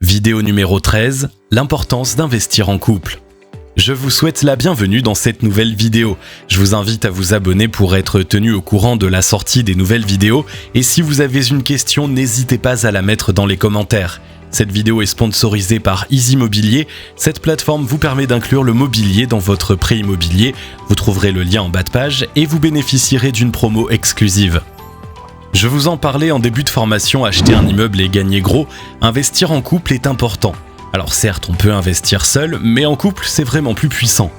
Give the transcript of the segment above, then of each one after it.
Vidéo numéro 13, l'importance d'investir en couple. Je vous souhaite la bienvenue dans cette nouvelle vidéo. Je vous invite à vous abonner pour être tenu au courant de la sortie des nouvelles vidéos et si vous avez une question, n'hésitez pas à la mettre dans les commentaires. Cette vidéo est sponsorisée par Easy Mobilier. Cette plateforme vous permet d'inclure le mobilier dans votre prêt immobilier. Vous trouverez le lien en bas de page et vous bénéficierez d'une promo exclusive. Je vous en parlais en début de formation, acheter un immeuble et gagner gros, investir en couple est important. Alors certes, on peut investir seul, mais en couple, c'est vraiment plus puissant.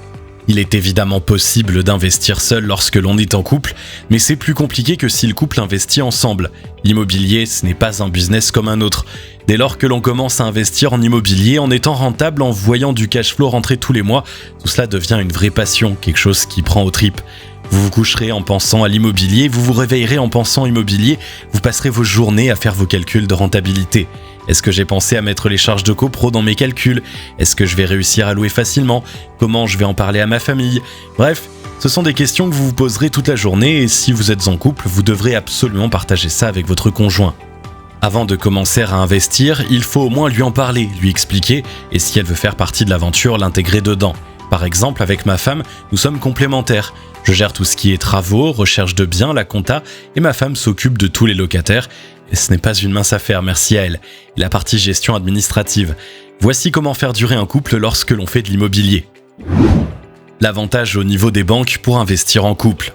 Il est évidemment possible d'investir seul lorsque l'on est en couple, mais c'est plus compliqué que si le couple investit ensemble. L'immobilier, ce n'est pas un business comme un autre. Dès lors que l'on commence à investir en immobilier, en étant rentable, en voyant du cash flow rentrer tous les mois, tout cela devient une vraie passion, quelque chose qui prend aux tripes. Vous vous coucherez en pensant à l'immobilier, vous vous réveillerez en pensant immobilier, vous passerez vos journées à faire vos calculs de rentabilité. Est-ce que j'ai pensé à mettre les charges de copro dans mes calculs? Est-ce que je vais réussir à louer facilement? Comment je vais en parler à ma famille? Bref, ce sont des questions que vous vous poserez toute la journée et si vous êtes en couple, vous devrez absolument partager ça avec votre conjoint. Avant de commencer à investir, il faut au moins lui en parler, lui expliquer et si elle veut faire partie de l'aventure, l'intégrer dedans. Par exemple, avec ma femme, nous sommes complémentaires. Je gère tout ce qui est travaux, recherche de biens, la compta, et ma femme s'occupe de tous les locataires. Et ce n'est pas une mince affaire, merci à elle. Et la partie gestion administrative. Voici comment faire durer un couple lorsque l'on fait de l'immobilier. L'avantage au niveau des banques pour investir en couple.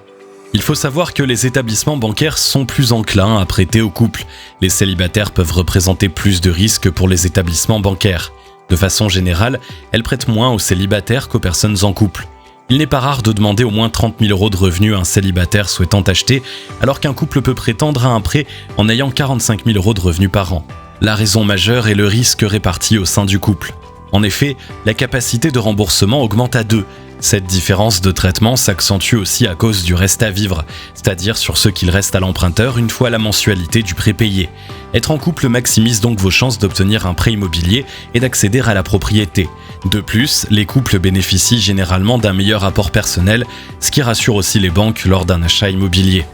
Il faut savoir que les établissements bancaires sont plus enclins à prêter aux couples. Les célibataires peuvent représenter plus de risques pour les établissements bancaires. De façon générale, elles prêtent moins aux célibataires qu'aux personnes en couple. Il n'est pas rare de demander au moins 30 000 € de revenus à un célibataire souhaitant acheter, alors qu'un couple peut prétendre à un prêt en ayant 45 000 € de revenus par an. La raison majeure est le risque réparti au sein du couple. En effet, la capacité de remboursement augmente à 2. Cette différence de traitement s'accentue aussi à cause du reste à vivre, c'est-à-dire sur ce qu'il reste à l'emprunteur une fois la mensualité du prêt payé. Être en couple maximise donc vos chances d'obtenir un prêt immobilier et d'accéder à la propriété. De plus, les couples bénéficient généralement d'un meilleur apport personnel, ce qui rassure aussi les banques lors d'un achat immobilier.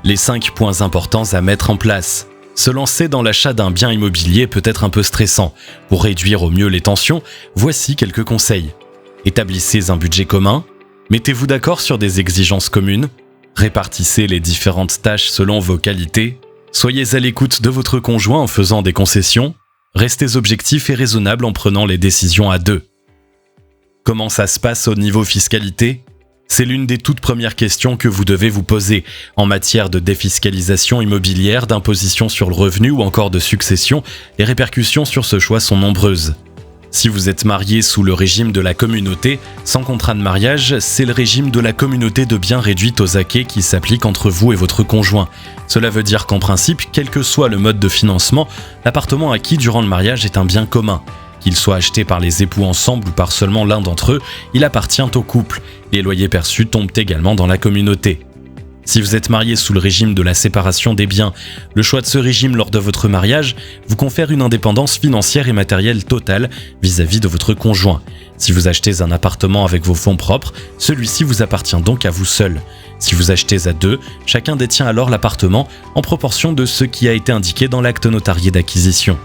Les 5 points importants à mettre en place. Se lancer dans l'achat d'un bien immobilier peut être un peu stressant. Pour réduire au mieux les tensions, voici quelques conseils. Établissez un budget commun. Mettez-vous d'accord sur des exigences communes. Répartissez les différentes tâches selon vos qualités. Soyez à l'écoute de votre conjoint en faisant des concessions. Restez objectifs et raisonnables en prenant les décisions à deux. Comment ça se passe au niveau fiscalité ? C'est l'une des toutes premières questions que vous devez vous poser. En matière de défiscalisation immobilière, d'imposition sur le revenu ou encore de succession, les répercussions sur ce choix sont nombreuses. Si vous êtes marié sous le régime de la communauté, sans contrat de mariage, c'est le régime de la communauté de biens réduite aux acquêts qui s'applique entre vous et votre conjoint. Cela veut dire qu'en principe, quel que soit le mode de financement, l'appartement acquis durant le mariage est un bien commun. Qu'il soit acheté par les époux ensemble ou par seulement l'un d'entre eux, il appartient au couple. Les loyers perçus tombent également dans la communauté. Si vous êtes marié sous le régime de la séparation des biens, le choix de ce régime lors de votre mariage vous confère une indépendance financière et matérielle totale vis-à-vis de votre conjoint. Si vous achetez un appartement avec vos fonds propres, celui-ci vous appartient donc à vous seul. Si vous achetez à deux, chacun détient alors l'appartement en proportion de ce qui a été indiqué dans l'acte notarié d'acquisition.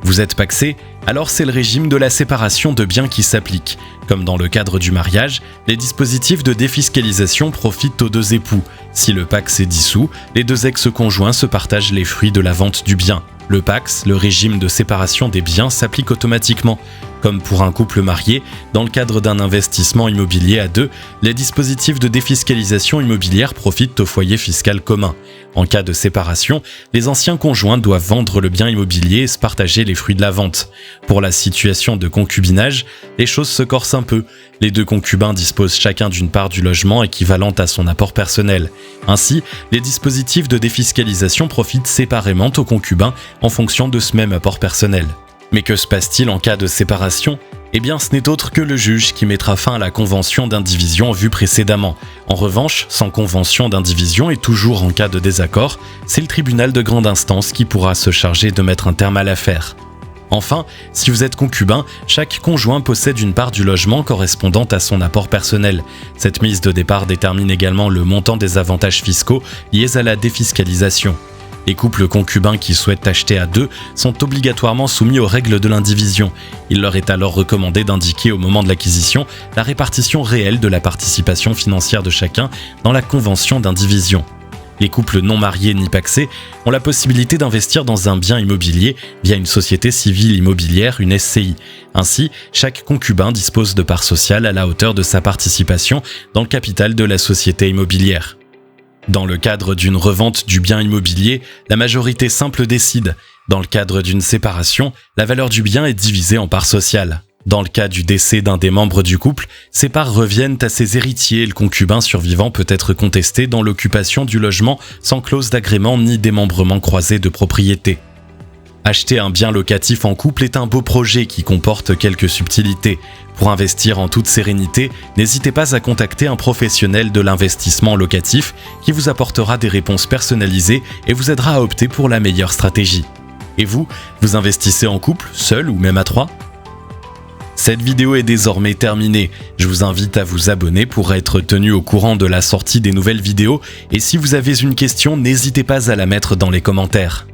Vous êtes pacsé, alors c'est le régime de la séparation de biens qui s'applique. Comme dans le cadre du mariage, les dispositifs de défiscalisation profitent aux deux époux. Si le PACS est dissous, les deux ex-conjoints se partagent les fruits de la vente du bien. Le PACS, le régime de séparation des biens, s'applique automatiquement. Comme pour un couple marié, dans le cadre d'un investissement immobilier à deux, les dispositifs de défiscalisation immobilière profitent au foyer fiscal commun. En cas de séparation, les anciens conjoints doivent vendre le bien immobilier et se partager les fruits de la vente. Pour la situation de concubinage, les choses se corsent un peu. Les deux concubins disposent chacun d'une part du logement équivalente à son apport personnel. Ainsi, les dispositifs de défiscalisation profitent séparément aux concubins en fonction de ce même apport personnel. Mais que se passe-t-il en cas de séparation ? Eh bien, ce n'est autre que le juge qui mettra fin à la convention d'indivision vue précédemment. En revanche, sans convention d'indivision et toujours en cas de désaccord, c'est le tribunal de grande instance qui pourra se charger de mettre un terme à l'affaire. Enfin, si vous êtes concubin, chaque conjoint possède une part du logement correspondant à son apport personnel. Cette mise de départ détermine également le montant des avantages fiscaux liés à la défiscalisation. Les couples concubins qui souhaitent acheter à deux sont obligatoirement soumis aux règles de l'indivision. Il leur est alors recommandé d'indiquer au moment de l'acquisition la répartition réelle de la participation financière de chacun dans la convention d'indivision. Les couples non mariés ni pacsés ont la possibilité d'investir dans un bien immobilier via une société civile immobilière, une SCI. Ainsi, chaque concubin dispose de parts sociales à la hauteur de sa participation dans le capital de la société immobilière. Dans le cadre d'une revente du bien immobilier, la majorité simple décide. Dans le cadre d'une séparation, la valeur du bien est divisée en parts sociales. Dans le cas du décès d'un des membres du couple, ces parts reviennent à ses héritiers et le concubin survivant peut être contesté dans l'occupation du logement sans clause d'agrément ni démembrement croisé de propriété. Acheter un bien locatif en couple est un beau projet qui comporte quelques subtilités. Pour investir en toute sérénité, n'hésitez pas à contacter un professionnel de l'investissement locatif qui vous apportera des réponses personnalisées et vous aidera à opter pour la meilleure stratégie. Et vous investissez en couple, seul ou même à trois ? Cette vidéo est désormais terminée. Je vous invite à vous abonner pour être tenu au courant de la sortie des nouvelles vidéos et si vous avez une question, n'hésitez pas à la mettre dans les commentaires.